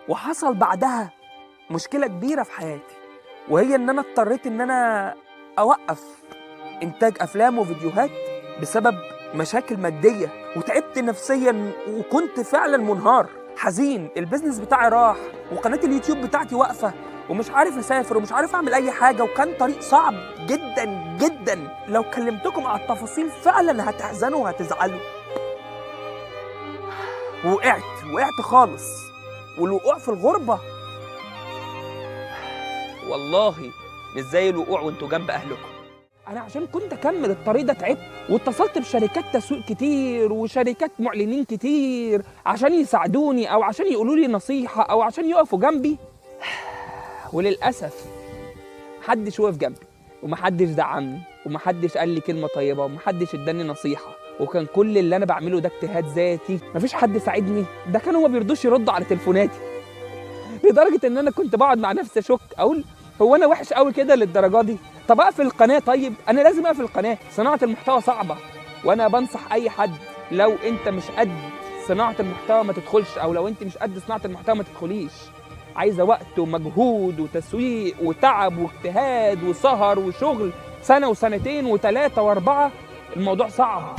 وحصل بعدها مشكلة كبيرة في حياتي، وهي إن أنا اضطريت إن أنا أوقف إنتاج أفلام وفيديوهات بسبب مشاكل مادية، وتعبت نفسيا وكنت فعلا منهار حزين. البيزنس بتاعي راح، وقناة اليوتيوب بتاعتي واقفة، ومش عارف أسافر ومش عارف أعمل أي حاجة، وكان طريق صعب جدا جدا. لو كلمتكم على التفاصيل فعلا هتحزنوا وهتزعلوا. وقعت خالص، والوقوع في الغربة والله مش زي الوقوع وانتوا جنب أهلكم. أنا عشان كنت أكمل الطريق ده تعبت، واتصلت بشركات تسويق كتير وشركات معلنين كتير عشان يساعدوني أو عشان يقولوا لي نصيحة أو عشان يقفوا جنبي، وللأسف محدش وقف جنبي ومحدش دعمني ومحدش قال لي كلمة طيبة ومحدش اداني نصيحة، وكان كل اللي أنا بعمله ده اجتهاد ذاتي. مفيش حد ساعدني، ده كانوا ما بيرضوش يردوا على تليفوناتي، لدرجة إن أنا كنت بقعد مع نفسي أشك أقول هو أنا وحش قوي كده للدرجة دي؟ طب أقفل القناة؟ طيب أنا لازم أقفل القناة. صناعة المحتوى صعبة، وأنا بنصح أي حد لو أنت مش قد صناعة المحتوى ما تدخلش، أو لو أنت مش قد صناعة المحتوى ما تدخليش. عايزة وقت ومجهود وتسويق وتعب واجتهاد وسهر وشغل سنة وسنتين وثلاثة وأربعة. الموضوع صعب.